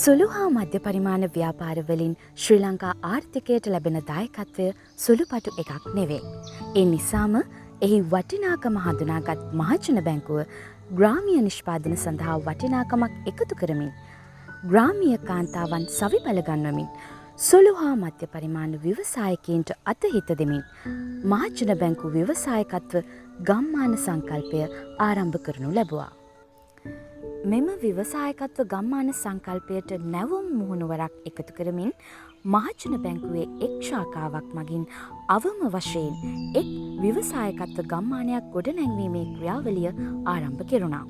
සුළු හා මධ්‍ය පරිමාණ ව්‍යාපාරවලින් ශ්‍රී ලංකා ආර්ථිකයට ලැබෙන දායකත්වය සුළුපටු එකක් නෙවේ. ඒ නිසාම එහි වටිනාකම හඳුනාගත් මහජන බැංකුව ග්‍රාමීය නිෂ්පාදන සඳහා වටිනාකමක් එකතු කරමින් ග්‍රාමීය කාන්තාවන් සවිබල ගන්වමින් සුළු හා මධ්‍ය පරිමාණ ව්‍යවසායකයන්ට අතහිත දෙමින් මහජන බැංකු ව්‍යවසායකත්ව ගම්මාන සංකල්පය ආරම්භ කරනු ලැබුවා. මෙම ව්‍යවසායකත්ව ගම්මාන සංකල්පයට නැවුම් මුහුණුවරක් එකතු කරමින් මහජන බැංකුවේ එක් ශාඛාවක් මගින් අවම වශයෙන් එක් ව්‍යවසායකත්ව ගම්මානයක් ගොඩනැංවීමේ ක්‍රියාවලිය ආරම්භ කෙරුණා.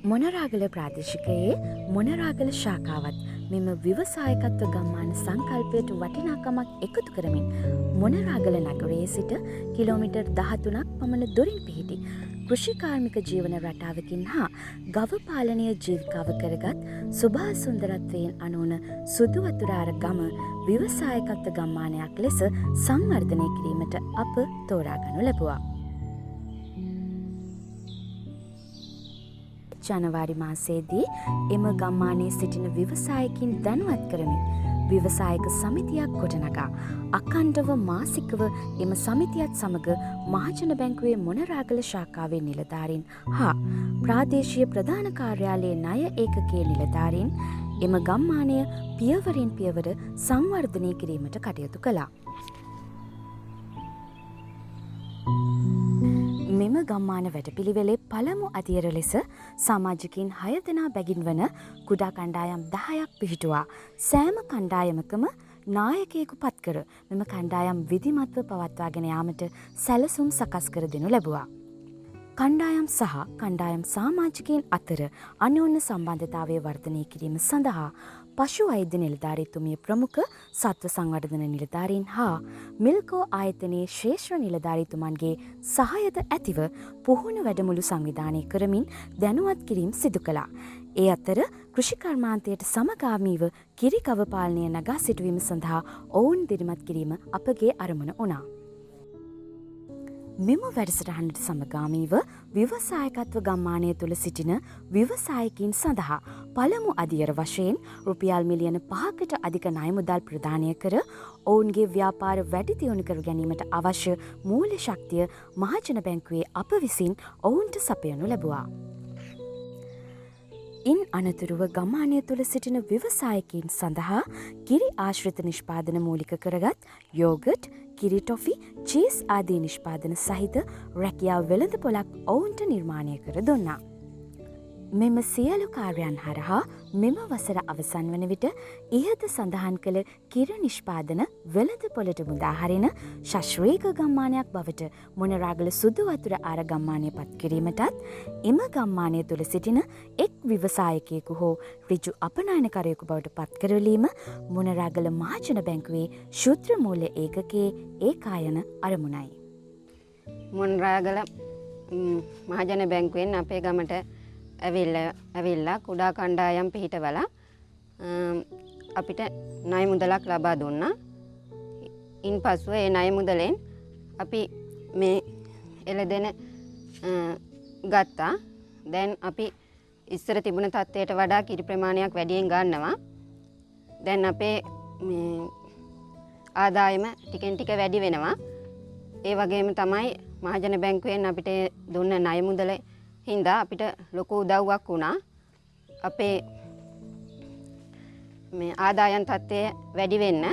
මොනරාගල ප්‍රාදේශිකයේ මොනරාගල ශාඛාවත් මෙම ව්‍යවසායකත්ව ගම්මාන සංකල්පයට වටිනාකමක් එකතු කරමින් මොනරාගල නගරයේ සිට කිලෝමීටර් 13ක් පමණ දුරින් පිහිටි කෘෂිකාර්මික ජීවන රටාවකින් හා ගව පාලනය ජීවිකාව කරගත් සුභා සුන්දරත්වයෙන් අනෝන සුදුවතුරාර ගම ව්‍යවසායකත්ව ගම්මානයක් ලෙස සංවර්ධනය කිරීමට අප තෝරාගනු ලැබුවා. ජනවාරි මාසයේදී එම ගම්මානයේ සිටින ව්‍යවසායකින් දැනුවත් කරමින් ව්‍යවසායක සමිතියක් ගොඩනගා අඛණ්ඩව මාසිකව එම සමිතියත් සමග මහජන බැංකුවේ මොනරාගල ශාඛාවේ නිලධාරීන් හා ප්‍රාදේශීය ප්‍රධාන කාර්යාලයේ ණය ඒකකයේ නිලධාරීන් එම ගම්මානය පියවරින් පියවර සංවර්ධනය කිරීමට කටයුතු කළා. මෙම ගම්මාන වැඩපිළිවෙලේ පළමු අදියර ලෙස සමාජිකින් 6 දෙනා බැගින් වන කුඩා කණ්ඩායම් 10ක් පිහිටුවා සෑම කණ්ඩායමකම නායකයෙකු පත්කර මෙම කණ්ඩායම් විධිමත්ව පවත්වාගෙන යාමට සැලසුම් සකස් කර දෙනු ලැබුවා. කණ්ඩායම් සහ කණ්ඩායම් සමාජිකයන් අතර අන්‍යෝන්‍ය සම්බන්ධතාවය වර්ධනය කිරීම සඳහා පශු වෛද්‍ය නිලධාරීතුමිය ප්‍රමුඛ සත්ව සංවර්ධන නිලධාරීන් හා මිල්කෝ ආයතනයේ ශ්‍රේෂ්ඨ නිලධාරීතුමන්ගේ සහයද ඇතිව පුහුණු වැඩමුළු සංවිධානය කරමින් දැනුවත් කිරීම සිදු කළා. ඒ අතර කෘෂිකර්මාන්තයට සමගාමීව කිරි ගව පාලනය නගා සිටුවීම සඳහා ඔවුන් දිරිමත් කිරීම අපගේ අරමුණ වුණා. මෙම වැඩසටහනට සමගාමීව ව්‍යවසායකත්ව ගම්මානය තුළ සිටින ව්‍යවසායකින් සඳහා පළමු අදියර වශයෙන් රුපියල් මිලියන 5කට අධික ණය මුදල් ප්‍රදානය කර ඔවුන්ගේ ව්‍යාපාර වැඩි දියුණු කර ගැනීමට අවශ්‍ය මූල්‍ය ශක්තිය මහජන බැංකුවේ අප විසින් ඔවුන්ට සපයනු ලැබුවා. ඉන් අනතුරුව ගම්මානය තුළ සිටින ව්‍යවසායකින් සඳහා කිරි ආශ්‍රිත නිෂ්පාදන මූලික කරගත් යෝගට්, කිරි ටොෆි, චීස් ආදී නිෂ්පාදන සහිත රැකියා වෙළඳ පොලක් ඔවුන්ට නිර්මාණය කර දුන්නා. මෙම සියලු කාර්යයන් හරහා මෙම වසර අවසන් වන විට ඉහත සඳහන් කළ කිරි නිෂ්පාදන වෙළඳ පොලට මුදාහරින ශාස්ත්‍රීය ගම්මානයක් බවට මොනරාගල සුදු වතුර ආර ගම්මානය පත් කිරීමටත් එම ගම්මානය තුළ සිටින එක් ව්‍යවසායකයෙකු හෝ ඍජු අපනයනකරයෙකු බවට පත් කරලීම මොනරාගල මහජන බැංකුවේ ශුද්‍ර මූල්‍ය ඒකකයේ ඒකායන අරමුණයි. මොනරාගල මහජන බැංකුවෙන් අපේ ගමට ඇවිල්ලා කුඩා කණ්ඩායම් පිහිටවලා අපිට ණය මුදලක් ලබා දුන්නා. ඉන්පසුව ඒ ණය මුදලෙන් අපි මේ එළදෙන ගත්තා. දැන් අපි ඉස්සර තිබුණ තත්ත්වයට වඩා කිරි ප්‍රමාණයක් වැඩියෙන් ගන්නවා. දැන් අපේ මේ ආදායම ටිකෙන් ටික වැඩි වෙනවා. ඒ වගේම තමයි මහජන බැංකුවෙන් අපිට දුන්න ණය මුදල හින්දා අපිට ලොකු උදව්වක් වුණා. අපේ මේ ආදායම් තත්ත්වය වැඩි වෙන්න.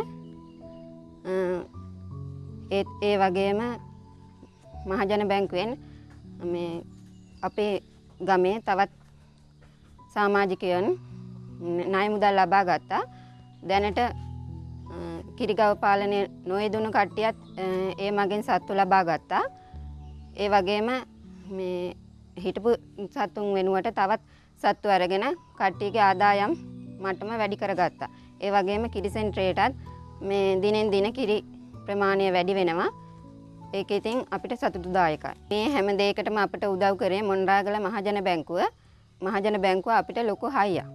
ඒ වගේම මහජන බැංකුවෙන් මේ අපේ ගමේ තවත් සමාජිකයන් ණය මුදල් ලබා ගත්තා. දැනට කිරිගව පාලනය නොයදුණු කට්ටියත් ඒ මගින් සත්තු ලබා ගත්තා. ඒ වගේම මේ හිටපු සත්තුන් වෙනුවට තවත් සත්තු අරගෙන කට්ටියගේ ආදායම් මට්ටම වැඩි කරගත්තා. ඒ වගේම කිරි සෙන්ටරේටත් මේ දිනෙන් දින කිරි ප්‍රමාණය වැඩි වෙනවා. ඒක ඉතින් අපිට සතුටුදායකයි. මේ හැම දෙයකටම අපිට උදව් කරේ මොනරාගල මහජන බැංකුව. මහජන බැංකුව අපිට ලොකු හයියක්.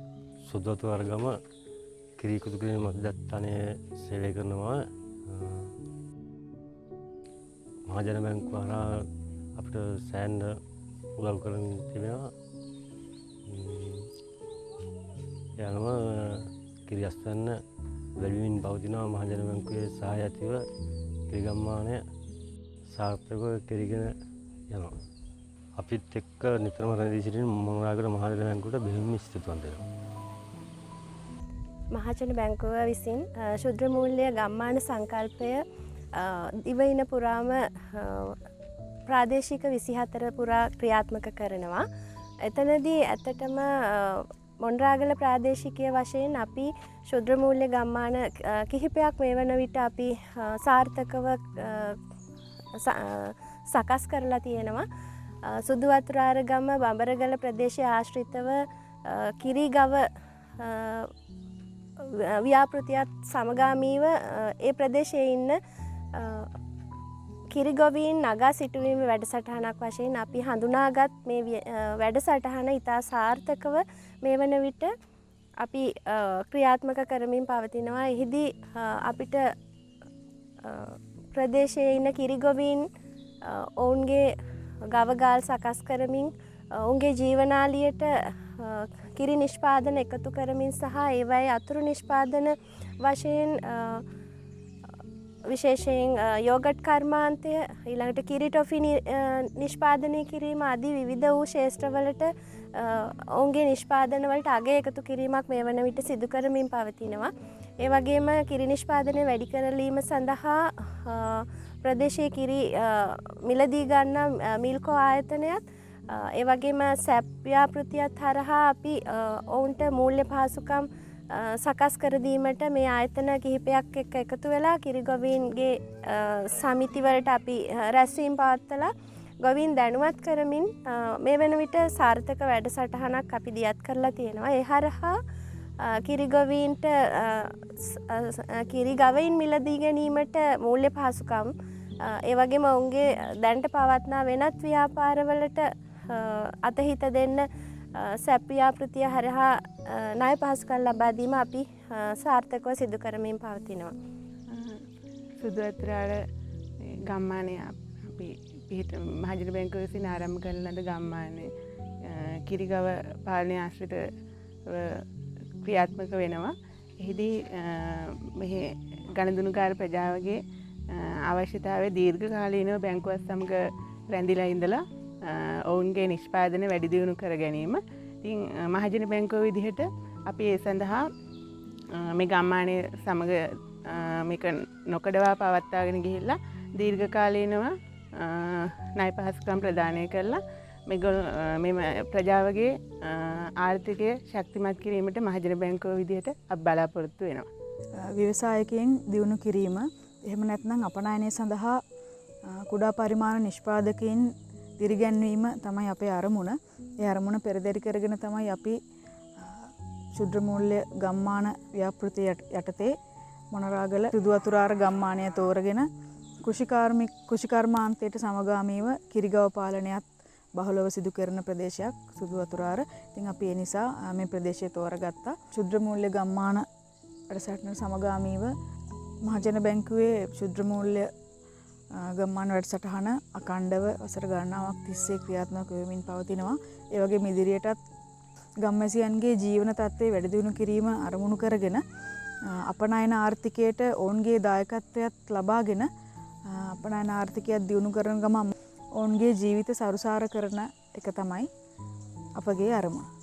සුදුවතු වර්ගම කිරි ඉක්තු කිරීම මධ්‍යස්ථානයේ සේවය කරනවා. මහජන බැංකුව හරහා අපිට සෑහෙන උදව් කරමින් තිබෙනවා. යනුව කිරිගස්වන්න වැඩිමින් පවතිනවා. මහජන බැංකුවේ සහාය ඇතිව කිරිගම්මානය සාර්ථකව කෙරිගෙන යනවා. අපිත් එක්ක නිතරම රැඳී සිටින මොනරාගල මහජන බැංකුවට බෙහෙවින් ස්තුතිවන්ත වෙනවා. මහජන බැංකුව විසින් ශුද්‍ර මූල්‍ය ගම්මාන සංකල්පය දිවයින පුරාම ප්‍රාදේශික 24 පුරා ක්‍රියාත්මක කරනවා. එතනදී ඇත්තටම මොණරාගල ප්‍රාදේශිකය වශයෙන් අපි ශුද්‍ර මූල්‍ය ගම්මාන කිහිපයක් මේ වන විට අපි සාර්ථකව සකස් කරලා තියෙනවා. සුදු වතුරාරගම බඹරගල ප්‍රදේශය ආශ්‍රිතව කිරිගව ව්‍යාපෘතියත් සමගාමීව ඒ ප්‍රදේශයේ ඉන්න කිරිගොවීන් නගා සිටුවීම වැඩසටහනක් වශයෙන් අපි හඳුනාගත් මේ වැඩසටහන ඉතා සාර්ථකව මේ වන විට අපි ක්‍රියාත්මක කරමින් පවතිනවා. එහිදී අපිට ප්‍රදේශයේ ඉන්න කිරිගොවීන් ඔවුන්ගේ ගවගාල් සකස් කරමින් ඔවුන්ගේ ජීවනාලියට කිරි නිෂ්පාදන එකතු කරමින් සහ ඒවයි අතුරු නිෂ්පාදන වශයෙන් විශේෂයෙන් යෝගට් කර්මාන්තය ඊළඟට කිරි ටොෆි නිෂ්පාදනය කිරීම ආදී විවිධ වූ ක්ෂේත්‍රවලට ඔවුන්ගේ නිෂ්පාදනවලට අගය එකතු කිරීමක් මේ වන විට සිදු කරමින් පවතිනවා. ඒ වගේම කිරි නිෂ්පාදනය වැඩි කරලීම සඳහා ප්‍රදේශයේ කිරි මිලදී ගන්න මිල්කෝ ආයතනයත් ඒ වගේම සැප් ව්‍යාපෘතියත් හරහා අපි ඔවුන්ට මූල්‍ය පහසුකම් සකස් කර දීමට මේ ආයතන කිහිපයක් එක්ක එකතු වෙලා කිරිගොවීන්ගේ සමිතිවලට අපි රැස්වීම් පවත්වලා ගොවීන් දැනුවත් කරමින් මේ වෙන විට සාර්ථක වැඩසටහනක් අපි දියත් කරලා තියෙනවා. ඒ හරහා කිරිගොවීන්ට කිරිගවයින් මිලදී ගැනීමට මූල්‍ය පහසුකම් ඒ වගේම ඔවුන්ගේ දැනට පවත්නා වෙනත් ව්‍යාපාරවලට අතහිත දෙන්න සැප් ව්‍යාපෘතිය හරහා ණය පහසුකම් ලබා දීම අපි සාර්ථකව සිදු කරමින් පවතිනවා. සුදු වතුරාර ගම්මානය අපි මහජන බැංකුව විසින් ආරම්භ කරන ලද ගම්මානයේ කිරිගව පාලනය ආශ්‍රිතව ක්‍රියාත්මක වෙනවා. එහිදී මෙහි ගණදුනුකාර ප්‍රජාවගේ අවශ්‍යතාවය දීර්ඝකාලීනව බැංකුවත් සමග රැඳිලා ඉඳලා ඔවුන්ගේ නිෂ්පාදන වැඩි දියුණු කර ගැනීම. ඉතින් මහජන බැංකුව විදිහට අපි ඒ සඳහා මේ ගම්මානය සමග මේක නොකඩවා පවත්වාගෙන ගිහිල්ලා දීර්ඝකාලීනව ණය පහසුකම් ප්‍රදානය කරලා මෙම ප්‍රජාවගේ ආර්ථිකය ශක්තිමත් කිරීමට මහජන බැංකුව විදිහට අපි බලාපොරොත්තු වෙනවා. ව්‍යවසායකයන් දියුණු කිරීම එහෙම නැත්නම් අපනයනය සඳහා කුඩා පරිමාණ නිෂ්පාදකයින් දිරිගැන්වීම තමයි අපේ අරමුණ. ඒ අරමුණ පෙරදරි කරගෙන තමයි අපි ශුද්‍ර මූල්‍ය ගම්මාන ව්‍යාපෘතිය යටතේ මොණරාගල සුදු වතුරාර ගම්මානය තෝරගෙන කෘෂිකර්මාන්තයට සමගාමීව කිරිගව පාලනයත් බහුලව සිදු කරන ප්‍රදේශයක් සුදු වතුරාර. ඉතින් අපි ඒ නිසා මේ ප්‍රදේශය තෝරගත්තා. ශුද්‍ර මූල්‍ය ගම්මාන වැඩසටහන සමගාමීව මහජන බැංකුවේ ශුද්‍ර මූල්‍ය ගම්මාන වැඩසටහන අඛණ්ඩව වසර ගණනාවක් තිස්සේ ක්‍රියාත්මක වෙමින් පවතිනවා. ඒ වගේම ඉදිරියටත් ගම්වැසියන්ගේ ජීවන තත්ත්වය වැඩි දියුණු කිරීම අරමුණු කරගෙන අපනයන ආර්ථිකයට ඔවුන්ගේ දායකත්වයත් ලබාගෙන අපනයන ආර්ථිකයත් දියුණු කරන ගමන් ඔවුන්ගේ ජීවිත සරුසාර කරන එක තමයි අපගේ අරමුණ.